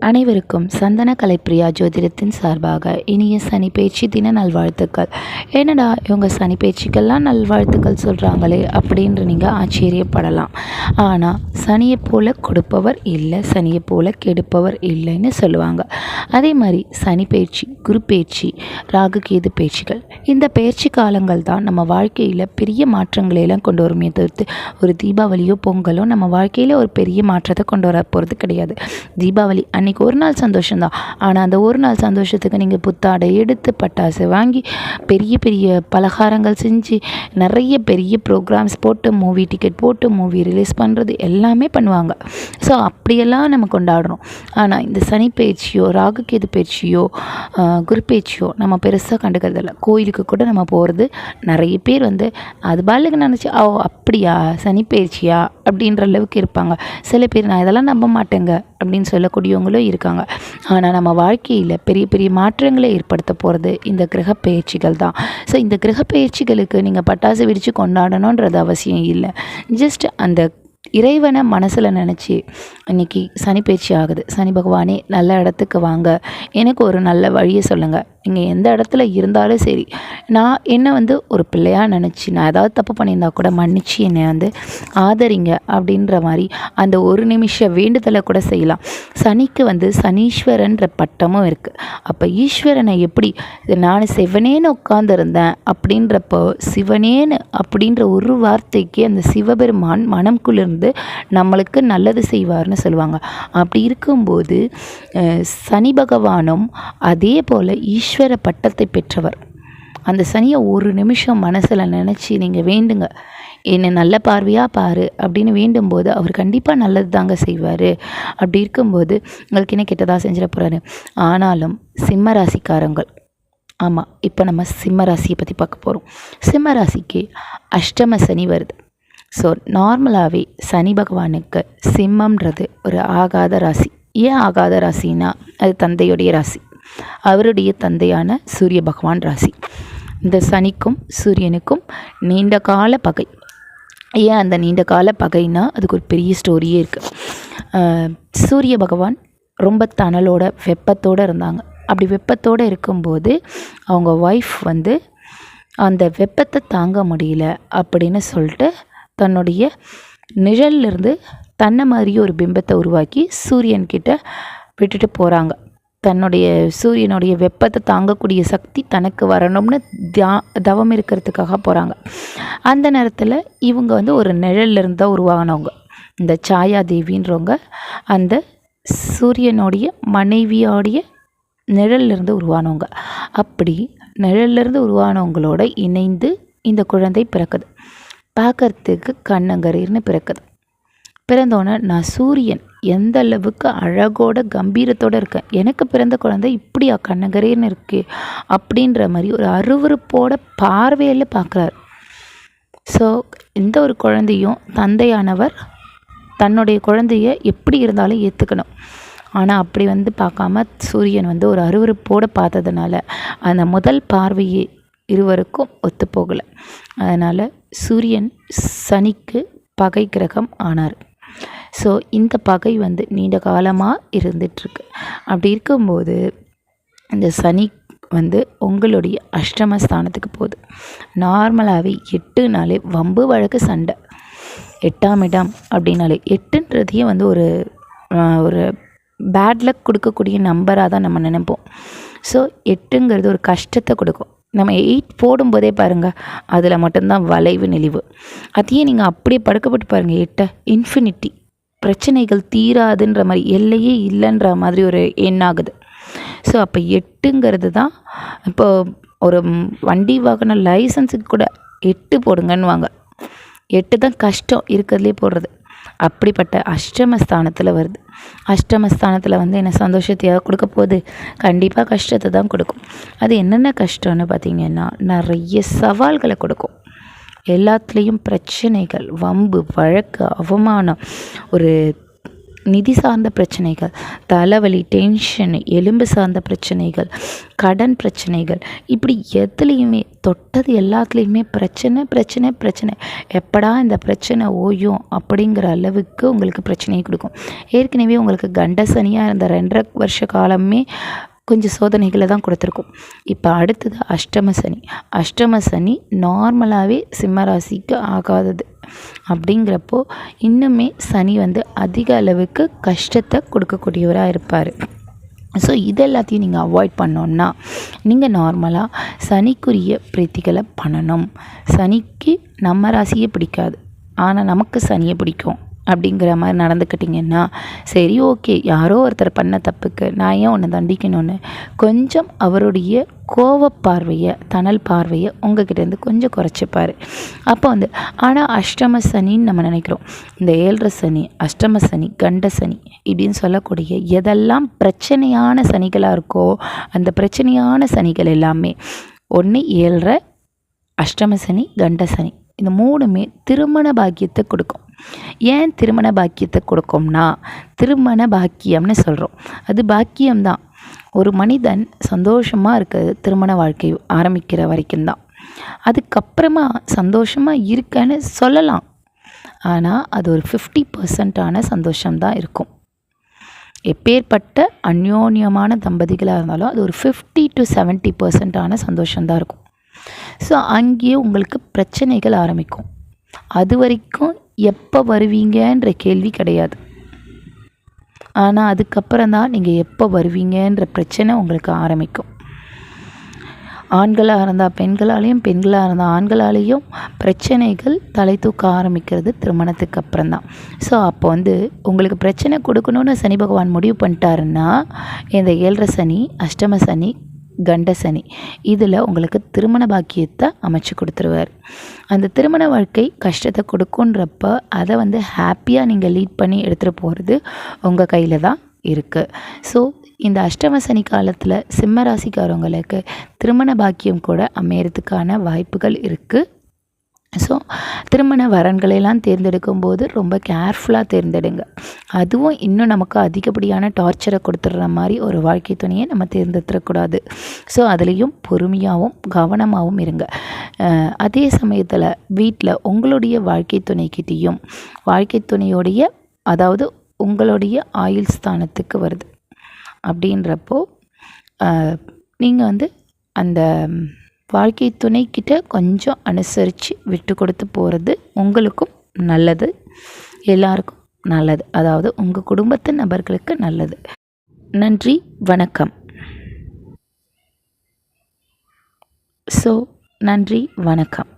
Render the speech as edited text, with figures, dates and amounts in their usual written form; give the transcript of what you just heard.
அனைவருக்கும் சந்தன கலைப்பிரியா ஜோதிடத்தின் சார்பாக இனிய சனி பேச்சு தின நல்வாழ்த்துக்கள். என்னடா இவங்க சனி பேச்சுக்கெல்லாம் நல்வாழ்த்துக்கள் சொல்கிறாங்களே அப்படின்று நீங்கள் ஆச்சரியப்படலாம். ஆனால் சனியை போல கொடுப்பவர் இல்லை, சனியை போல கெடுப்பவர் இல்லைன்னு சொல்லுவாங்க. அதே மாதிரி சனி பேச்சு, குரு பேச்சு, ராகு கேது பேச்சுகள், இந்த பேச்சு காலங்கள் தான் நம்ம வாழ்க்கையில் பெரிய மாற்றங்களையெல்லாம் கொண்டு வருமே தவிர்த்து ஒரு தீபாவளியோ பொங்கலோ நம்ம வாழ்க்கையில் ஒரு பெரிய மாற்றத்தை கொண்டு வர போகிறது கிடையாது. தீபாவளி அன்றைக்கி ஒரு நாள் சந்தோஷம்தான். ஆனால் அந்த ஒரு நாள் சந்தோஷத்துக்கு நீங்கள் புத்தாடை எடுத்து பட்டாசு வாங்கி பெரிய பெரிய பலகாரங்கள் செஞ்சு நிறைய பெரிய ப்ரோக்ராம்ஸ் போட்டு மூவி டிக்கெட் போட்டு மூவி ரிலீஸ் பண்ணுறது எல்லாமே பண்ணுவாங்க. ஸோ அப்படியெல்லாம் நம்ம கொண்டாடுறோம். ஆனால் இந்த சனி பேச்சியோ ராகு கேது பேச்சியோ குரு பேச்சியோ நம்ம பெருசாக கண்டுக்கிறதில்ல. கோயிலுக்கு கூட நம்ம போகிறது நிறைய பேர் அது பாலுக்கு நினச்சி அப்படியா சனி பேச்சியா அப்படின்ற அளவுக்கு இருப்பாங்க. சில பேர் நான் இதெல்லாம் நம்ப மாட்டேங்க அப்படின்னு சொல்லக்கூடியவங்களும் இருக்காங்க. ஆனால் நம்ம வாழ்க்கையில் பெரிய பெரிய மாற்றங்களை ஏற்படுத்த போகிறது இந்த கிரக பயிற்சிகள் தான். ஸோ இந்த கிரக பயிற்சிகளுக்கு நீங்கள் பட்டாசு வெடித்து கொண்டாடணுன்றது அவசியம் இல்லை. ஜஸ்ட் அந்த இறைவனை மனசில் நினச்சி இன்றைக்கி சனி பயிற்சி ஆகுது, சனி பகவானே நல்ல இடத்துக்கு வாங்க, எனக்கு ஒரு நல்ல வழியை சொல்லுங்கள், நீங்கள் எந்த இடத்துல இருந்தாலும் சரி, நான் என்னை ஒரு பிள்ளையாக நினச்சி நான் ஏதாவது தப்பு பண்ணியிருந்தா கூட மன்னிச்சு என்னை ஆதரிங்க அப்படின்ற மாதிரி அந்த ஒரு நிமிஷ வேண்டுதலை கூட செய்யலாம். சனிக்கு சனீஸ்வரன்ற பட்டமும் இருக்குது. அப்போ ஈஸ்வரனை எப்படி நான் சிவனேன்னு உட்கார்ந்துருந்தேன் அப்படின்றப்போ சிவனேன்னு அப்படின்ற ஒரு வார்த்தைக்கு அந்த சிவபெருமான் மனம் குளிர்ந்து நம்மளுக்கு நல்லது செய்வார்னு சொல்லுவாங்க. அப்படி இருக்கும்போது சனி பகவானும் அதே போல் ஈஸ்வர பட்டத்தை பெற்றவர். அந்த சனியை ஒரு நிமிஷம் மனசில் நினச்சி நீங்கள் வேண்டுங்க, என்னை நல்ல பார்வையாக பாரு அப்படின்னு வேண்டும்போது அவர் கண்டிப்பாக நல்லது தாங்க செய்வார். அப்படி இருக்கும்போது உங்களுக்கு என்ன கெட்டதாக செஞ்சிட போகிறாரு. ஆனாலும் சிம்ம ராசிக்காரங்கள், ஆமாம், இப்போ நம்ம சிம்ம ராசியை பற்றி பார்க்க போகிறோம். சிம்ம ராசிக்கு அஷ்டம சனி வருது. ஸோ நார்மலாகவே சனி பகவானுக்கு சிம்மம்ன்றது ஒரு ஆகாத ராசி. ஏன் ஆகாத ராசின்னா அது தந்தையுடைய ராசி, அவருடைய தந்தையான சூரிய பகவான் ராசி. இந்த சனிக்கும் சூரியனுக்கும் நீண்ட கால பகை. ஏன் அந்த நீண்ட கால பகைனா அதுக்கு ஒரு பெரிய ஸ்டோரியே இருக்குது. சூரிய பகவான் ரொம்ப தணலோட வெப்பத்தோடு இருந்தாங்க. அப்படி வெப்பத்தோடு இருக்கும்போது அவங்க ஒய்ஃப் அந்த வெப்பத்தை தாங்க முடியல அப்படின்னு சொல்லிட்டு தன்னுடைய நிழல்லிருந்து தன்னை மாதிரியே ஒரு பிம்பத்தை உருவாக்கி சூரியன்கிட்ட விட்டுட்டு போகிறாங்க. தன்னுடைய சூரியனுடைய வெப்பத்தை தாங்கக்கூடிய சக்தி தனக்கு வரணும்னு தவம் இருக்கிறதுக்காக போகிறாங்க. அந்த நேரத்தில் இவங்க ஒரு நிழல்லிருந்து தான் உருவாகினவங்க. இந்த சாயா தேவின்றவங்க அந்த சூரியனுடைய மனைவியோடைய நிழல்லிருந்து உருவானவங்க. அப்படி நிழல்லிருந்து உருவானவங்களோட இணைந்து இந்த குழந்தை பிறக்குது. பார்க்கறதுக்கு கண்ணங்கரீர்னு பிறக்குது. பிறந்தோன்னே நான் சூரியன் எந்த அளவுக்கு அழகோட கம்பீரத்தோடு இருக்கேன், எனக்கு பிறந்த குழந்தை இப்படியா கண்ணங்கரீர்னு இருக்கு அப்படின்ற மாதிரி ஒரு அருவருப்போட பார்வையில் பார்க்குறாரு. ஸோ இந்த ஒரு குழந்தையும் தந்தையானவர் தன்னுடைய குழந்தைய எப்படி இருந்தாலும் ஏற்றுக்கணும். ஆனால் அப்படி பார்க்காம சூரியன் ஒரு அருவருப்போடு பார்த்ததுனால அந்த முதல் பார்வையே இருவருக்கும் ஒத்துப்போகலை. அதனால் சூரியன் சனிக்கு பகை கிரகம் ஆனார். ஸோ இந்த பகை நீண்ட காலமாக இருந்துகிட்ருக்கு. அப்படி இருக்கும்போது இந்த சனி உங்களுடைய அஷ்டமஸ்தானத்துக்கு போகுது. நார்மலாகவே 8 நாளே வம்பு வழக்கு சண்டை. 8ஆம் இடம் அப்படின்னாலே 8ன்றதையே ஒரு பேட் லக் கொடுக்கக்கூடிய நம்பராக தான் நம்ம நினைப்போம். ஸோ 8ங்கிறது ஒரு கஷ்டத்தை கொடுக்கும். நம்ம 8 போடும்போதே பாருங்கள், அதில் மட்டும்தான் வளைவு நெளிவு. அதையே நீங்கள் அப்படியே படுக்கப்பட்டு பாருங்கள், 8 இன்ஃபினிட்டி, பிரச்சனைகள் தீராதுன்ற மாதிரி, எல்லையே இல்லைன்ற மாதிரி ஒரு எண்ணாகுது. ஸோ அப்போ 8ங்கிறது தான். இப்போ ஒரு வண்டி வாகன லைசன்ஸுக்கு கூட 8 போடுங்கன்னுவாங்க. 8 தான் கஷ்டம் இருக்கிறதுலே போடுறது. அப்படிப்பட்ட அஷ்டமஸ்தானத்தில் வருது. அஷ்டமஸ்தானத்தில் என்ன சந்தோஷத்தையாக கொடுக்க போகுது? கண்டிப்பாக கஷ்டத்தை தான் கொடுக்கும். அது என்னென்ன கஷ்டம்னு பார்த்திங்கன்னா நிறைய சவால்களை கொடுக்கும். எல்லாத்துலேயும் பிரச்சனைகள், வம்பு வழக்கு, அவமானம், ஒரு நிதி சார்ந்த பிரச்சனைகள், தலைவலி, டென்ஷன், எலும்பு சார்ந்த பிரச்சனைகள், கடன் பிரச்சனைகள், இப்படி எதுலேயுமே தொட்டது எல்லாத்துலேயுமே பிரச்சனை பிரச்சனை பிரச்சனை. எப்படா இந்த பிரச்சனை ஓயும் அப்படிங்கிற அளவுக்கு உங்களுக்கு பிரச்சனையை கொடுக்கும். ஏற்கனவே உங்களுக்கு கண்ட சனியாக இருந்த 2.5 வருஷ காலமே கொஞ்சம் சோதனைகளை தான் கொடுத்துருக்கும். இப்போ அடுத்தது அஷ்டம சனி. அஷ்டம சனி நார்மலாகவே சிம்மராசிக்கு ஆகாதது. அப்படிங்கிறப்போ இன்னுமே சனி அதிக அளவுக்கு கஷ்டத்தை கொடுக்கக்கூடியவராக இருப்பார். ஸோ இது எல்லாத்தையும் நீங்கள் அவாய்ட் பண்ணோன்னா நீங்கள் நார்மலாக சனிக்குரிய பிரீத்திகளை பண்ணணும். சனிக்கு நம்ம ராசியே பிடிக்காது, ஆனால் நமக்கு சனியை பிடிக்கும் அப்படிங்கிற மாதிரி நடந்துக்கிட்டிங்கன்னா சரி, ஓகே, யாரோ ஒருத்தர் பண்ண தப்புக்கு நான் ஏன் ஒன்று தண்டிக்கணும்னு கொஞ்சம் அவருடைய கோவப்பார்வையை, தணல் பார்வையை உங்ககிட்டேருந்து கொஞ்சம் குறைச்சிப்பார். அப்போ ஆனால் அஷ்டம சனின்னு நம்ம நினைக்கிறோம். இந்த 7.5 சனி, அஷ்டம சனி, கண்ட சனி இப்படின்னு சொல்லக்கூடிய எதெல்லாம் பிரச்சனையான சனிகளாக இருக்கோ அந்த பிரச்சனையான சனிகள் எல்லாமே 1 7.5 அஷ்டம சனி, கண்ட சனி, இந்த 3மே திருமண பாக்கியத்தை கொடுக்கும். ஏன் திருமண பாக்கியத்தை கொடுக்கும்னா, திருமண பாக்கியம்னு சொல்கிறோம். அது பாக்கியம்தான். ஒரு மனிதன் சந்தோஷமாக இருக்கிறது திருமண வாழ்க்கை ஆரம்பிக்கிற வரைக்கும் தான். அதுக்கப்புறமா சந்தோஷமாக இருக்கேன்னு சொல்லலாம், ஆனால் அது ஒரு 50% சந்தோஷம்தான் இருக்கும். எப்பேற்பட்ட அந்யோன்யமான தம்பதிகளாக இருந்தாலும் அது ஒரு 50 to 70% சந்தோஷம்தான் இருக்கும். ஸோ அங்கேயே உங்களுக்கு பிரச்சனைகள் ஆரம்பிக்கும். அது வரைக்கும் எப்போ வருவீங்கன்ற கேள்வி கிடையாது, ஆனால் அதுக்கப்புறம் தான் நீங்கள் எப்போ வருவீங்கன்ற பிரச்சனை உங்களுக்கு ஆரம்பிக்கும். ஆண்களாக இருந்தால் பெண்களாலேயும், பெண்களாக இருந்தால் ஆண்களாலேயும் பிரச்சனைகள் தலை தூக்க ஆரம்பிக்கிறது திருமணத்துக்கு அப்புறம் தான். ஸோ அப்போ உங்களுக்கு பிரச்சனை கொடுக்கணுன்னு சனி பகவான் முடிவு பண்ணிட்டாருன்னா இந்த 7.5 சனி, அஷ்டம சனி, கண்ட சனி இதில் உங்களுக்கு திருமண பாக்கியத்தை அமைச்சு கொடுத்துருவார். அந்த திருமண வாழ்க்கை கஷ்டத்தை கொடுக்குன்றப்ப அதை ஹாப்பியாக நீங்கள் லீட் பண்ணி எடுத்துகிட்டு போகிறது உங்கள் கையில் தான் இருக்குது. ஸோ இந்த அஷ்டம சனி காலத்தில் சிம்ம ராசிக்காரவங்களுக்கு திருமண பாக்கியம் கூட அமையறதுக்கான வாய்ப்புகள் இருக்குது. ஸோ திருமண வரன்களெல்லாம் தேர்ந்தெடுக்கும் போது ரொம்ப கேர்ஃபுல்லாக தேர்ந்தெடுங்க. அதுவும் இன்னும் நமக்கு அதிகப்படியான டார்ச்சரை கொடுத்துட்ற மாதிரி ஒரு வாழ்க்கை துணையை நம்ம தேர்ந்தெடுத்துடக்கூடாது. ஸோ அதுலேயும் பொறுமையாகவும் கவனமாகவும் இருங்க. அதே சமயத்தில் வீட்டில் உங்களுடைய வாழ்க்கை துணைக்கிட்டேயும் வாழ்க்கை துணையோடைய, அதாவது உங்களுடைய ஆயுள் ஸ்தானத்துக்கு வருது அப்படின்றப்போ நீங்கள் அந்த வாழ்க்கை துணைக்கிட்ட கொஞ்சம் அனுசரித்து விட்டு கொடுத்து போகிறது உங்களுக்கும் நல்லது, எல்லாருக்கும் நல்லது. அதாவது உங்கள் குடும்பத்து நபர்களுக்கு நல்லது. நன்றி, வணக்கம். நன்றி, வணக்கம்.